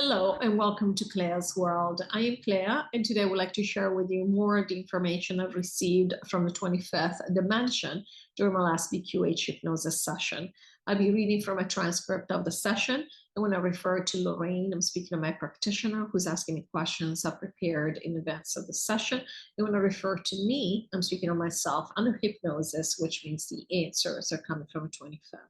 Hello and welcome to CLEA'S World. I am Clea, and today I would like to share with you more of the information I've received from the 25th dimension during my last QHHT Hypnosis session. I'll be reading from a transcript of the session, and when I refer to Lorrayne, I'm speaking to my practitioner who's asking me questions I prepared in advance of the session. And when I refer to me, I'm speaking to myself under hypnosis, which means the answers are coming from the 25th.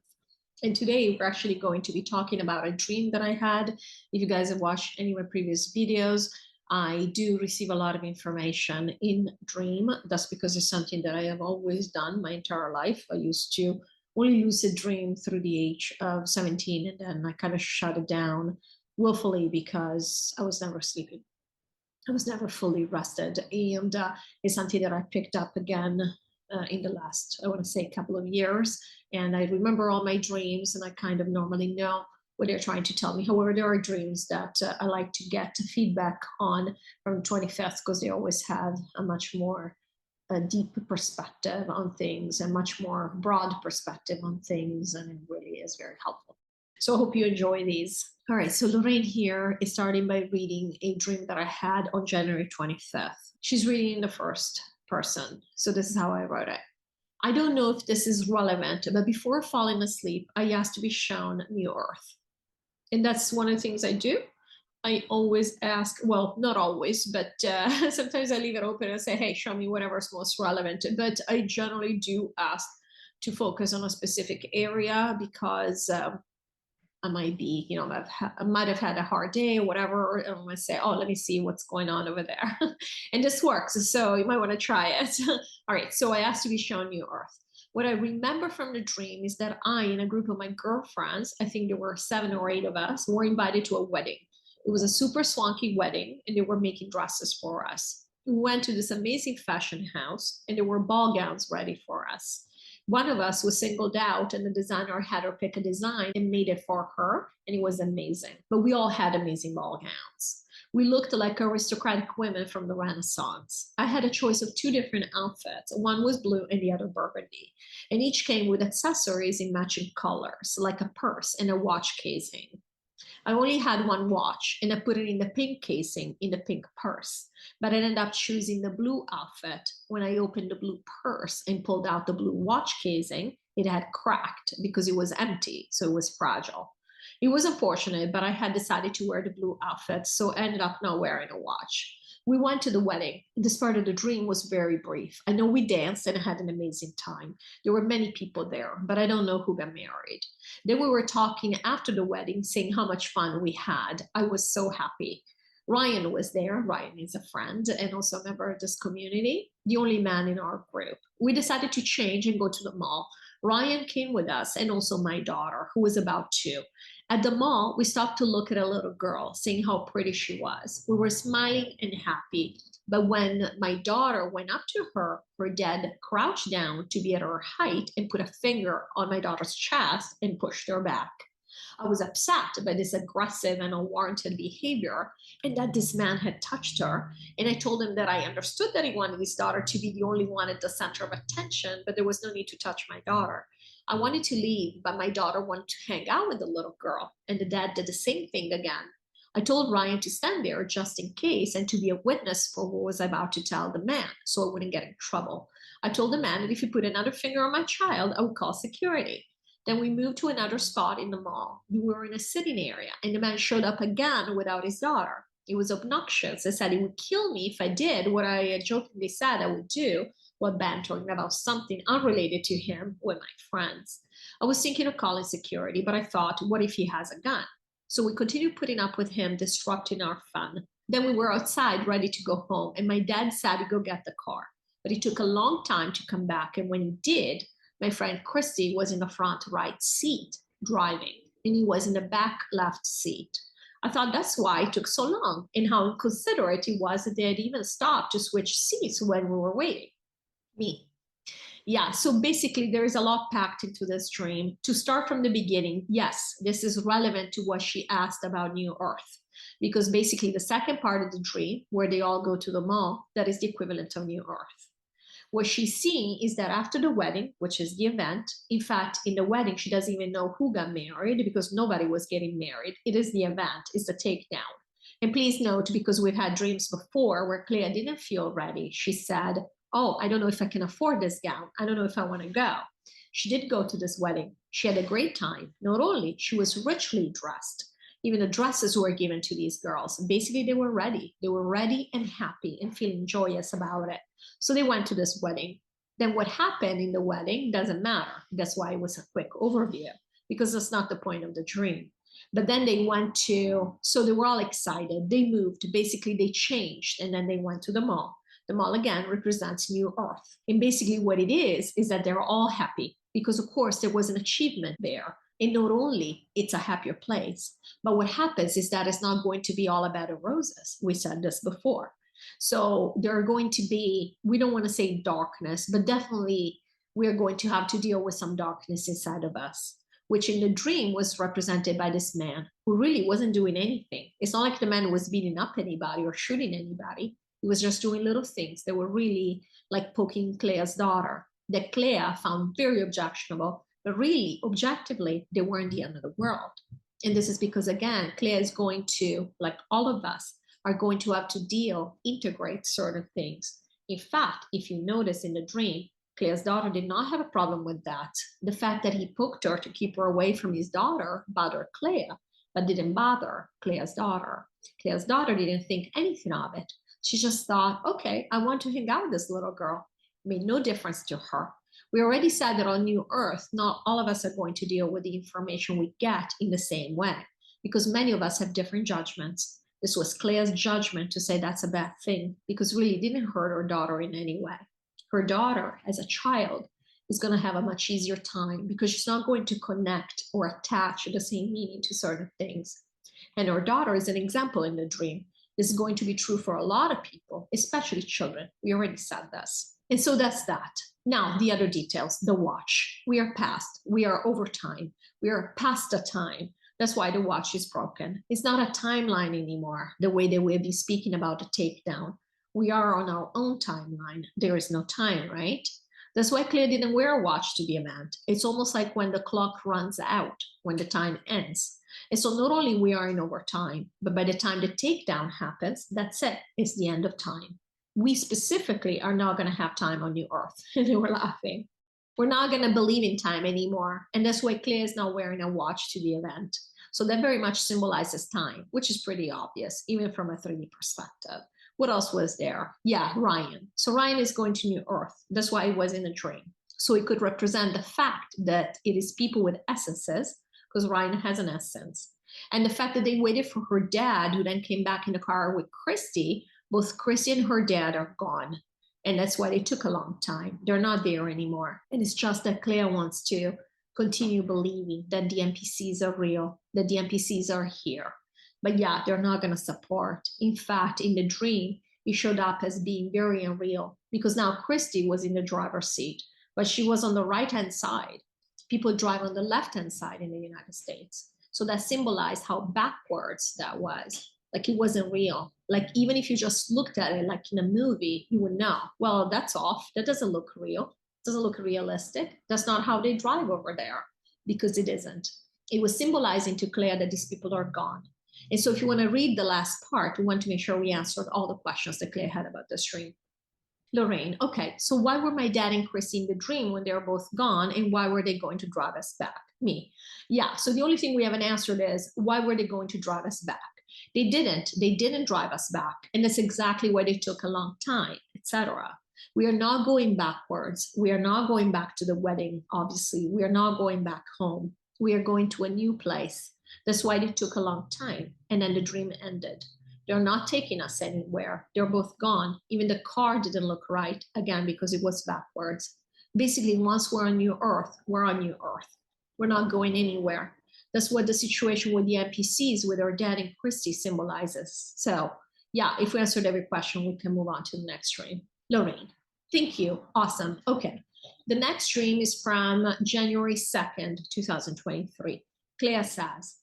And today we're actually going to be talking about a dream that I had. If you guys have watched any of my previous videos, I do receive a lot of information in dream. That's because it's something that I have always done my entire life. I used to only lucid dream through the age of 17, and then I kind of shut it down willfully because I was never sleeping. I was never fully rested, and it's something that I picked up again in the last, I want to say, couple of years. And I remember all my dreams, and I kind of normally know what they're trying to tell me. However, there are dreams that I like to get feedback on from 25th because they always have a much more deep perspective on things and much more broad perspective on things, and it really is very helpful. So I hope you enjoy these. All right, so Lorrayne here is starting by reading a dream that I had on January 25th. She's reading in the first person, so this is how I wrote it. I don't know if this is relevant, but before falling asleep, I asked to be shown New Earth. And that's one of the things I do. I always ask, well, not always, but sometimes I leave it open and say, hey, show me whatever's most relevant. But I generally do ask to focus on a specific area because I might be, I might have had a hard day or whatever, or I might say, oh, let me see what's going on over there. And this works, so you might want to try it. All right, so I asked to be shown New Earth. What I remember from the dream is that I, in a group of my girlfriends, I think there were 7 or 8 of us, were invited to a wedding. It was a super swanky wedding, and they were making dresses for us. We went to this amazing fashion house, and there were ball gowns ready for us. One of us was singled out, and the designer had her pick a design and made it for her, and it was amazing. But we all had amazing ball gowns. We looked like aristocratic women from the Renaissance. I had a choice of 2 different outfits. One was blue and the other burgundy, and each came with accessories in matching colors, like a purse and a watch casing. I only had one watch, and I put it in the pink casing in the pink purse. But I ended up choosing the blue outfit. When I opened the blue purse and pulled out the blue watch casing, it had cracked because it was empty, so it was fragile. It was unfortunate, but I had decided to wear the blue outfit, so I ended up not wearing a watch. We went to the wedding. This part of the dream was very brief. I know we danced and had an amazing time. There were many people there, but I don't know who got married. Then we were talking after the wedding, saying how much fun we had. I was so happy. Ryan was there. Ryan is a friend and also a member of this community, the only man in our group. We decided to change and go to the mall. Ryan came with us, and also my daughter, who was about 2. At the mall, we stopped to look at a little girl, seeing how pretty she was. We were smiling and happy. But when my daughter went up to her, her dad crouched down to be at her height and put a finger on my daughter's chest and pushed her back. I was upset by this aggressive and unwarranted behavior, and that this man had touched her. And I told him that I understood that he wanted his daughter to be the only one at the center of attention, but there was no need to touch my daughter. I wanted to leave, but my daughter wanted to hang out with the little girl, and the dad did the same thing again. I told Ryan to stand there just in case and to be a witness for what was about to tell the man so I wouldn't get in trouble. I told the man that if he put another finger on my child, I would call security. Then we moved to another spot in the mall. We were in a sitting area, and the man showed up again without his daughter. It was obnoxious. I said he would kill me if I did what I jokingly said I would do, while bantering about something unrelated to him with my friends. I was thinking of calling security, but I thought, what if he has a gun? So we continued putting up with him disrupting our fun. Then we were outside ready to go home, and my dad said to go get the car. But it took a long time to come back, and when he did, my friend Christy was in the front right seat driving, and he was in the back left seat. I thought that's why it took so long, and how inconsiderate it was that they had even stopped to switch seats when we were waiting. Me. Yeah, so basically there is a lot packed into this dream. To start from the beginning, yes, this is relevant to what she asked about New Earth, because basically the second part of the dream, where they all go to the mall, that is the equivalent of New Earth. What she's seeing is that after the wedding, which is the event, in fact, in the wedding, she doesn't even know who got married because nobody was getting married. It is the event, it's the takedown. And please note, because we've had dreams before where Clea didn't feel ready, she said, oh, I don't know if I can afford this gown. I don't know if I want to go. She did go to this wedding. She had a great time. Not only, she was richly dressed. Even the dresses were given to these girls. Basically, they were ready. They were ready and happy and feeling joyous about it. So they went to this wedding. Then what happened in the wedding doesn't matter. That's why it was a quick overview, because that's not the point of the dream. But then they went to, so they were all excited. They moved, basically they changed, and then they went to the mall. The mall again represents New Earth. And basically what it is that they're all happy because of course there was an achievement there. And not only it's a happier place, but what happens is that it's not going to be all about the roses. We said this before. So there are going to be, we don't want to say darkness, but definitely we're going to have to deal with some darkness inside of us, which in the dream was represented by this man who really wasn't doing anything. It's not like the man was beating up anybody or shooting anybody. He was just doing little things that were really like poking Clea's daughter, that Clea found very objectionable, but really, objectively, they weren't the end of the world. And this is because, again, Clea is going to, like all of us, are going to have to integrate certain things. In fact, if you notice in the dream, Clea's daughter did not have a problem with that. The fact that he poked her to keep her away from his daughter bothered Clea, but didn't bother Clea's daughter. Clea's daughter didn't think anything of it. She just thought, okay, I want to hang out with this little girl. It made no difference to her. We already said that on New Earth, not all of us are going to deal with the information we get in the same way, because many of us have different judgments. This was Clea's judgment to say that's a bad thing, because really didn't hurt her daughter in any way. Her daughter, as a child, is going to have a much easier time because she's not going to connect or attach the same meaning to certain things. And her daughter is an example in the dream. This is going to be true for a lot of people, especially children. We already said this. And so that's that. Now, the other details, the watch. We are past, we are over time. We are past the time. That's why the watch is broken. It's not a timeline anymore, the way that we'll be speaking about the takedown. We are on our own timeline. There is no time, right? That's why Clea didn't wear a watch to the event. It's almost like when the clock runs out, when the time ends. And so not only we are in overtime, but by the time the takedown happens, that's it. It's the end of time. We specifically are not going to have time on New Earth. And they were laughing. We're not going to believe in time anymore. And that's why Clea is not wearing a watch to the event. So that very much symbolizes time, which is pretty obvious, even from a 3D perspective. What else was there? Yeah, Ryan. So Ryan is going to New Earth. That's why it was in a dream. So it could represent the fact that it is people with essences, because Ryan has an essence. And the fact that they waited for her dad, who then came back in the car with Christy, both Christy and her dad are gone. And that's why they took a long time. They're not there anymore. And it's just that Clea wants to continue believing that the NPCs are real, that the NPCs are here. But yeah, they're not going to support. In fact, in the dream, it showed up as being very unreal because now Christy was in the driver's seat, but she was on the right-hand side. People drive on the left-hand side in the United States. So that symbolized how backwards that was. Like it wasn't real. Like even if you just looked at it like in a movie, you would know, well, that's off. That doesn't look real. It doesn't look realistic. That's not how they drive over there because it isn't. It was symbolizing to Clea that these people are gone. And so if you want to read the last part, we want to make sure we answered all the questions that Clea had about the dream. Lorrayne, okay, so why were my dad and Chrissy in the dream when they were both gone, and why were they going to drive us back? Me. Yeah, so the only thing we haven't answered is, why were they going to drive us back? They didn't drive us back, and that's exactly why they took a long time, etc. We are not going backwards. We are not going back to the wedding, obviously. We are not going back home. We are going to a new place. That's why they took a long time, and then the dream ended. They're not taking us anywhere. They're both gone. Even the car didn't look right, again, because it was backwards. Basically, once we're on New Earth, we're on New Earth. We're not going anywhere. That's what the situation with the NPCs, with our dad and Christy, symbolizes. So yeah, if we answered every question, we can move on to the next stream. Lorrayne, thank you. Awesome. Okay. The next stream is from January 2nd, 2023. Clea says,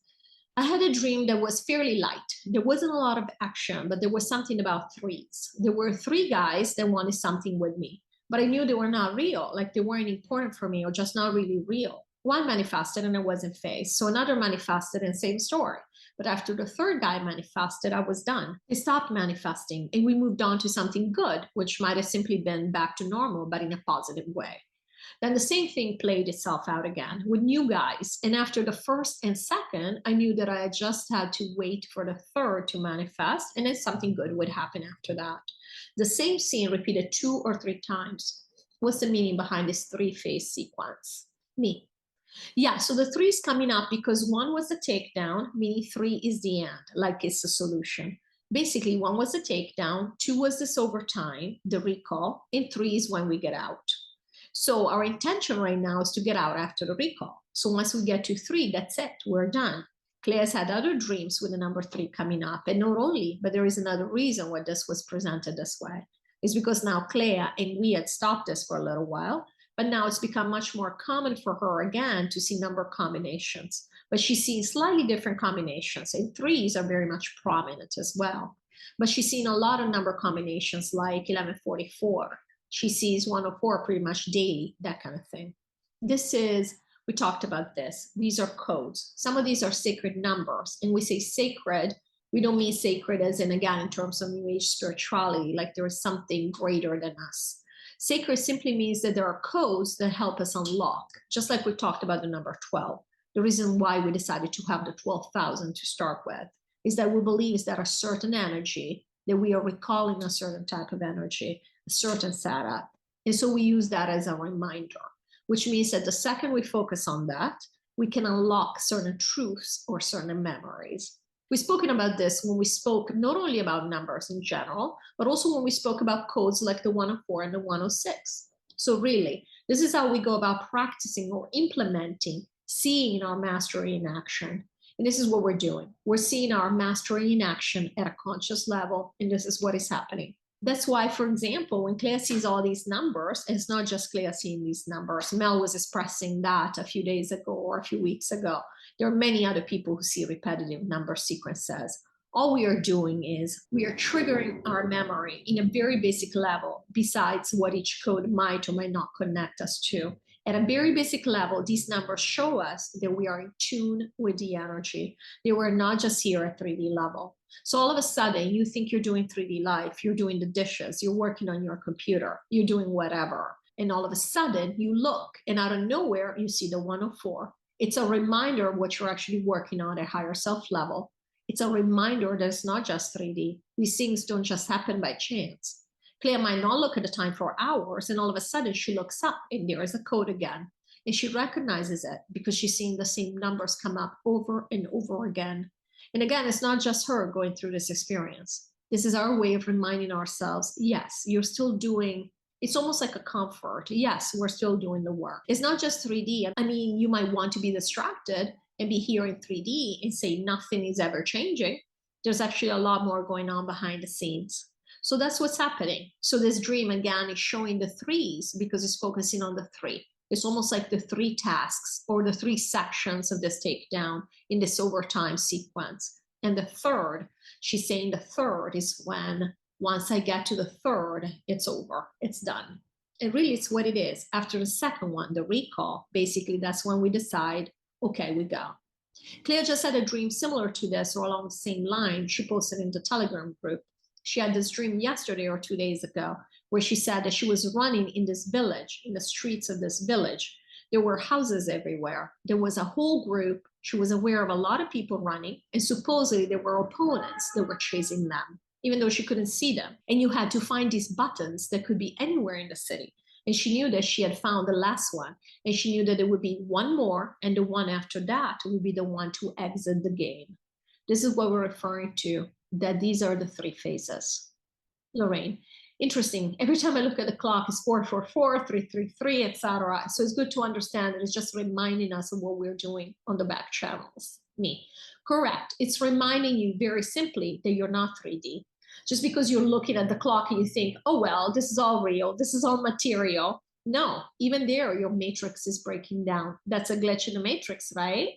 I had a dream that was fairly light. There wasn't a lot of action, but there was something about threes. There were 3 guys that wanted something with me. but I knew they were not real, like they weren't important for me or just not really real. One manifested and I wasn't phased. So another manifested and same story. But after the third guy manifested, I was done. I stopped manifesting and we moved on to something good, which might have simply been back to normal, but in a positive way. Then the same thing played itself out again with new guys. And after the first and second, I knew that I just had to wait for the third to manifest, and then something good would happen after that. The same scene repeated 2 or 3 times. What's the meaning behind this 3-phase sequence? Me. Yeah, so the 3 is coming up because 1 was the takedown, meaning 3 is the end, like it's the solution. Basically, 1 was the takedown, 2 was this over time, the recall, and 3 is when we get out. So our intention right now is to get out after the recall. So once we get to 3, that's it, we're done. Claire's had other dreams with the number 3 coming up. And not only, but there is another reason why this was presented this way. It's because now Claire and we had stopped this for a little while, but now it's become much more common for her again to see number combinations. But she's seen slightly different combinations, and 3s are very much prominent as well. But she's seen a lot of number combinations like 1144. She sees 104 pretty much daily, that kind of thing. We talked about this. These are codes. Some of these are sacred numbers. And we say sacred, we don't mean sacred as in, again, in terms of New Age spirituality, like there is something greater than us. Sacred simply means that there are codes that help us unlock, just like we talked about the number 12. The reason why we decided to have the 12,000 to start with is that we believe is that a certain energy, that we are recalling a certain type of energy, a certain setup. And so we use that as a reminder, which means that the second we focus on that, we can unlock certain truths or certain memories. We've spoken about this when we spoke not only about numbers in general, but also when we spoke about codes like the 104 and the 106. So really, this is how we go about practicing or implementing, seeing our mastery in action. And this is what we're doing. We're seeing our mastery in action at a conscious level, and this is what is happening. That's why, for example, when Claire sees all these numbers, it's not just Claire seeing these numbers. Mel was expressing that a few days ago or a few weeks ago. There are many other people who see repetitive number sequences. All we are doing is we are triggering our memory in a very basic level, besides what each code might or might not connect us to. At a very basic level, these numbers show us that we are in tune with the energy. They were not just here at 3D level. So all of a sudden, you think you're doing 3D life, you're doing the dishes, you're working on your computer, you're doing whatever. And all of a sudden, you look, and out of nowhere, you see the 104. It's a reminder of what you're actually working on at higher self level. It's a reminder that it's not just 3D. These things don't just happen by chance. Claire might not look at the time for hours, and all of a sudden she looks up and there is a code again. And she recognizes it because she's seeing the same numbers come up over and over again. And again, it's not just her going through this experience. This is our way of reminding ourselves, yes, you're still doing, it's almost like a comfort. Yes, we're still doing the work. It's not just 3D. I mean, you might want to be distracted and be here in 3D and say nothing is ever changing. There's actually a lot more going on behind the scenes. So that's what's happening. So this dream, again, is showing the 3s because it's focusing on the 3. It's almost like the 3 tasks or the 3 sections of this takedown in this overtime sequence. And the third, she's saying the third is when, once I get to the third, it's over, it's done. And really, it's what it is. After the second one, the recall, basically, that's when we decide, okay, we go. Claire just had a dream similar to this or along the same line. She posted in the Telegram group. She had this dream yesterday or 2 days ago where she said that she was running in this village, in the streets of this village. There were houses everywhere. There was a whole group. She was aware of a lot of people running, and supposedly there were opponents that were chasing them, even though she couldn't see them. And you had to find these buttons that could be anywhere in the city. And she knew that she had found the last one, and she knew that there would be one more, and the one after that would be the one to exit the game. This is what we're referring to, that these are the 3 phases. Lorrayne, interesting. Every time I look at the clock, it's 444, 333, etc. So it's good to understand that it's just reminding us of what we're doing on the back channels. Me. Correct. It's reminding you very simply that you're not 3D. Just because you're looking at the clock and you think, oh, well, this is all real, this is all material. No, even there, your matrix is breaking down. That's a glitch in the matrix, right?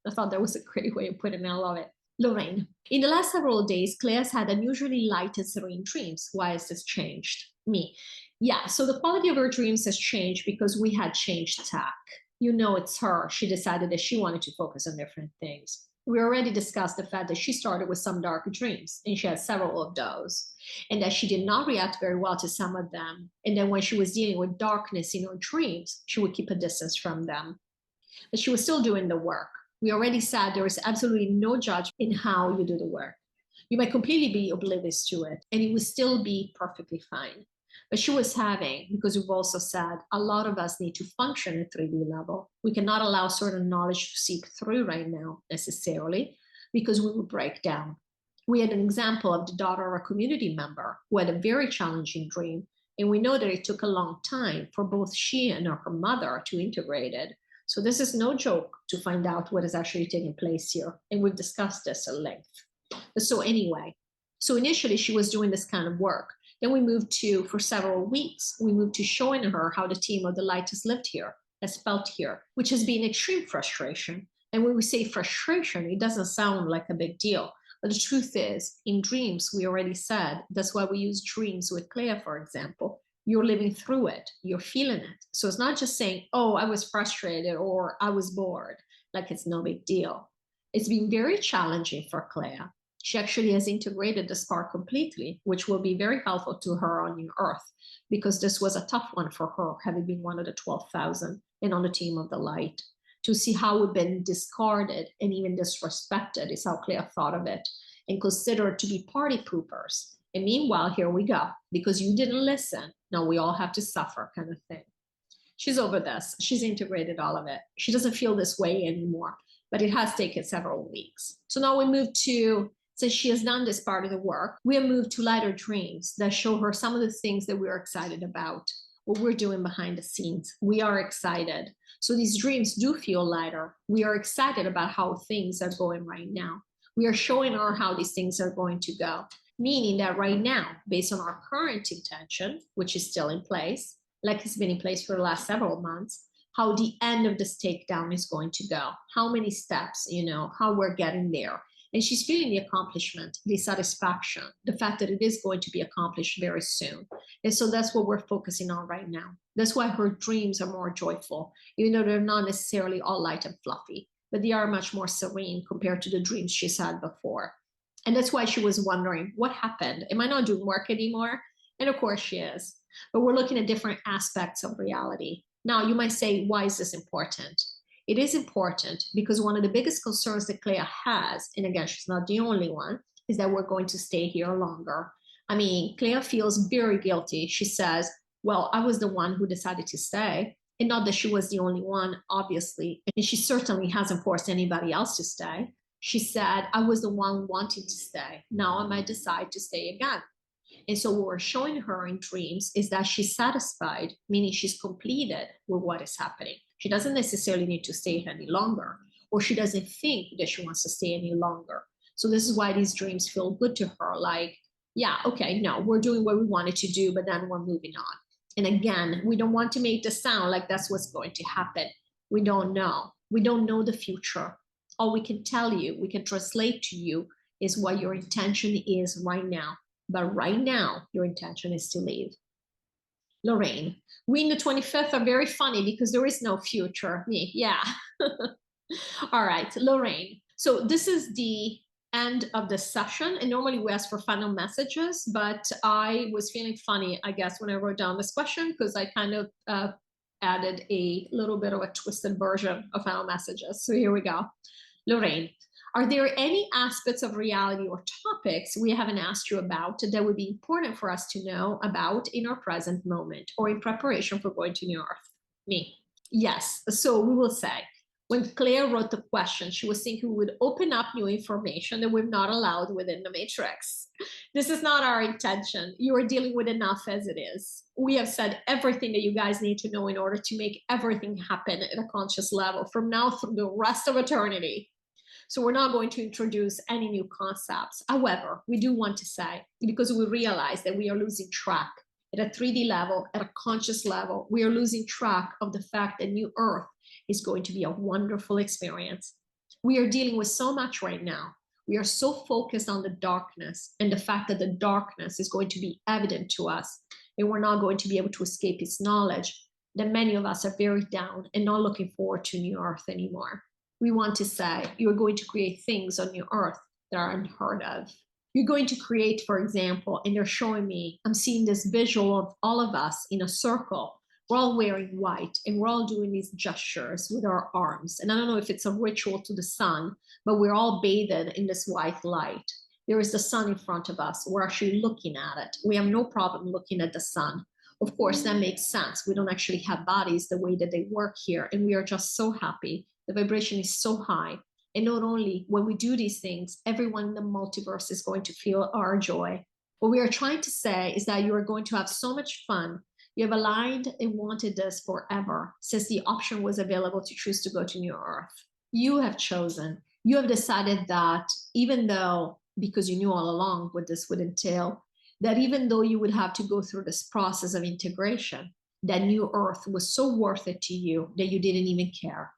I thought that was a great way of putting it. I love it. Lorrayne, in the last several days, Claire's had unusually light and serene dreams. Why has this changed? Me. Yeah, so the quality of her dreams has changed because we had changed tack. You know, it's her. She decided that she wanted to focus on different things. We already discussed the fact that she started with some dark dreams, and she had several of those, and that she did not react very well to some of them. And then when she was dealing with darkness in her dreams, she would keep a distance from them. But she was still doing the work. We already said there is absolutely no judgment in how you do the work. You might completely be oblivious to it, and it would still be perfectly fine. But she was having, because we've also said, a lot of us need to function at 3D level. We cannot allow certain knowledge to seep through right now necessarily, because we will break down. We had an example of the daughter of a community member who had a very challenging dream, and we know that it took a long time for both she and her mother to integrate it. So this is no joke to find out what is actually taking place here, and we've discussed this at length. So anyway, so initially she was doing this kind of work. Then we moved to, for several weeks, we moved to showing her how the team of the light has lived here, has felt here, which has been extreme frustration. And when we say frustration, it doesn't sound like a big deal. But the truth is, in dreams, we already said, that's why we use dreams with Clea, for example. You're living through it, you're feeling it. So it's not just saying, oh, I was frustrated or I was bored, like it's no big deal. It's been very challenging for Clea. She actually has integrated the spark completely, which will be very helpful to her on New Earth, because this was a tough one for her, having been one of the 12,000 and on the team of the light. To see how we've been discarded and even disrespected is how Clea thought of it, and considered to be party poopers. And meanwhile, here we go, because you didn't listen. Now we all have to suffer, kind of thing. She's over this. She's integrated all of it. She doesn't feel this way anymore, but it has taken several weeks. So now we move to, since she has done this part of the work, we have moved to lighter dreams that show her some of the things that we're excited about, what we're doing behind the scenes. We are excited. So these dreams do feel lighter. We are excited about how things are going right now. We are showing her how these things are going to go, meaning that right now, based on our current intention, which is still in place, like it's been in place for the last several months, how the end of this takedown is going to go, how many steps, how we're getting there. And she's feeling the accomplishment, the satisfaction, the fact that it is going to be accomplished very soon. And so that's what we're focusing on right now. That's why her dreams are more joyful, even though they're not necessarily all light and fluffy, but they are much more serene compared to the dreams she's had before. And that's why she was wondering, what happened? Am I not doing work anymore? And of course she is. But we're looking at different aspects of reality. Now, you might say, why is this important? It is important because one of the biggest concerns that Clea has, and again, she's not the only one, is that we're going to stay here longer. I mean, Clea feels very guilty. She says, well, I was the one who decided to stay. And not that she was the only one, obviously. And she certainly hasn't forced anybody else to stay. She said, I was the one wanting to stay. Now I might decide to stay again. And so what we're showing her in dreams is that she's satisfied, meaning she's completed with what is happening. She doesn't necessarily need to stay any longer, or she doesn't think that she wants to stay any longer. So this is why these dreams feel good to her. Like, yeah, okay, no, we're doing what we wanted to do, but then we're moving on. And again, we don't want to make this sound like that's what's going to happen. We don't know. We don't know the future. All we can tell you, we can translate to you, is what your intention is right now. But right now, your intention is to leave. Lorrayne, we in the 25th are very funny because there is no future. Me, yeah. All right, Lorrayne. So this is the end of the session, and normally we ask for final messages, but I was feeling funny, I guess, when I wrote down this question, because I kind of added a little bit of a twisted version of final messages. So here we go. Lorrayne, are there any aspects of reality or topics we haven't asked you about that would be important for us to know about in our present moment or in preparation for going to New Earth? Me. Yes. So we will say, when Clea wrote the question, she was thinking we would open up new information that we're not allowed within the matrix. This is not our intention. You are dealing with enough as it is. We have said everything that you guys need to know in order to make everything happen at a conscious level from now through the rest of eternity. So we're not going to introduce any new concepts. However, we do want to say, because we realize that we are losing track at a 3D level, at a conscious level, we are losing track of the fact that New Earth is going to be a wonderful experience. We are dealing with so much right now. We are so focused on the darkness and the fact that the darkness is going to be evident to us. and we're not going to be able to escape its knowledge, then many of us are very down and not looking forward to New Earth anymore. We want to say, you're going to create things on New Earth that are unheard of. You're going to create, for example, and they're showing me, I'm seeing this visual of all of us in a circle. We're all wearing white and we're all doing these gestures with our arms. And I don't know if it's a ritual to the sun, but we're all bathed in this white light. There is the sun in front of us. We're actually looking at it. We have no problem looking at the sun. Of course, that makes sense. We don't actually have bodies the way that they work here. And we are just so happy. The vibration is so high. And not only when we do these things, everyone in the multiverse is going to feel our joy. What we are trying to say is that you are going to have so much fun. You have aligned and wanted this forever since the option was available to choose to go to New Earth. You have chosen. You have decided that even though, because you knew all along what this would entail, that even though you would have to go through this process of integration, that New Earth was so worth it to you that you didn't even care.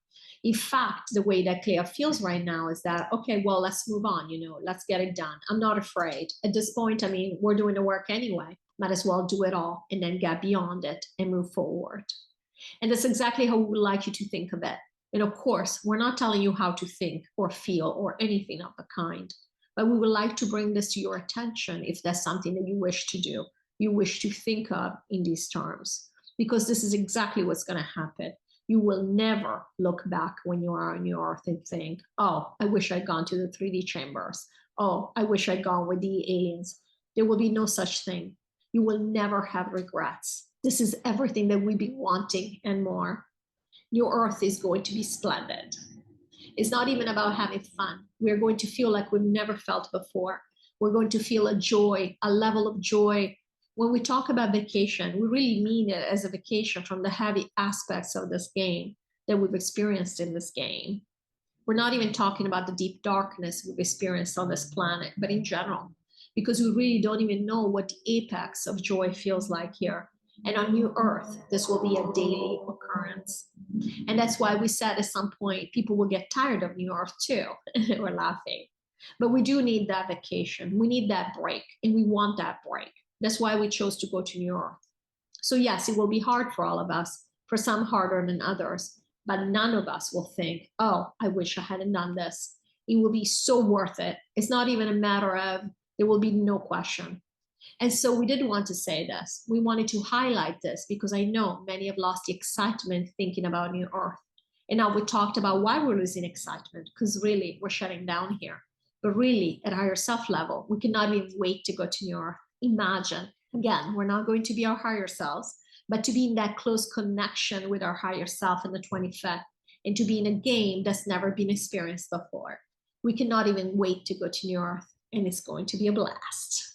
In fact, the way that Clea feels right now is that, okay, well, let's move on, let's get it done. I'm not afraid. At this point, I mean, we're doing the work anyway. Might as well do it all and then get beyond it and move forward. And that's exactly how we would like you to think of it. And of course, we're not telling you how to think or feel or anything of the kind, but we would like to bring this to your attention if that's something that you wish to do, you wish to think of in these terms, because this is exactly what's going to happen. You will never look back when you are on your Earth and think, oh, I wish I'd gone to the 3D chambers. Oh, I wish I'd gone with the aliens. There will be no such thing. You will never have regrets. This is everything that we've been wanting and more. Your Earth is going to be splendid. It's not even about having fun. We're going to feel like we've never felt before. We're going to feel a joy, a level of joy. When we talk about vacation, we really mean it as a vacation from the heavy aspects of this game that we've experienced in this game. We're not even talking about the deep darkness we've experienced on this planet, but in general, because we really don't even know what the apex of joy feels like here. And on New Earth, this will be a daily occurrence. And that's why we said at some point, people will get tired of New Earth too. We're laughing. But we do need that vacation. We need that break, and we want that break. That's why we chose to go to New Earth. So yes, it will be hard for all of us, for some harder than others, but none of us will think, oh, I wish I hadn't done this. It will be so worth it. It's not even a matter of, there will be no question. And so we didn't want to say this. We wanted to highlight this because I know many have lost the excitement thinking about New Earth. And now we talked about why we're losing excitement, because really we're shutting down here. But really at higher self level, we cannot even wait to go to New Earth. Imagine, again, we're not going to be our higher selves, but to be in that close connection with our higher self in the 25th and to be in a game that's never been experienced before. We cannot even wait to go to New Earth, and it's going to be a blast.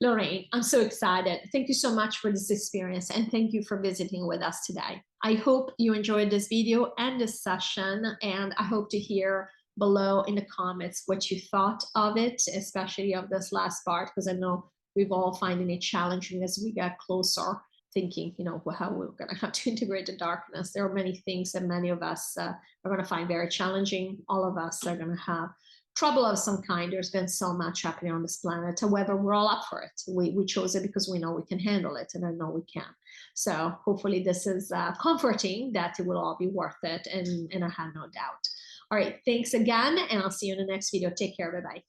Lorrayne, I'm so excited. Thank you so much for this experience, and thank you for visiting with us today. I hope you enjoyed this video and this session, and I hope to hear below in the comments what you thought of it, especially of this last part, because I know we've all finding it challenging as we get closer, thinking, how we're going to have to integrate the darkness. There are many things that many of us are going to find very challenging. All of us are going to have trouble of some kind. There's been so much happening on this planet. However, we're all up for it. We chose it because we know we can handle it, and I know we can. So hopefully this is comforting that it will all be worth it, and I have no doubt. All right, thanks again, and I'll see you in the next video. Take care. Bye-bye.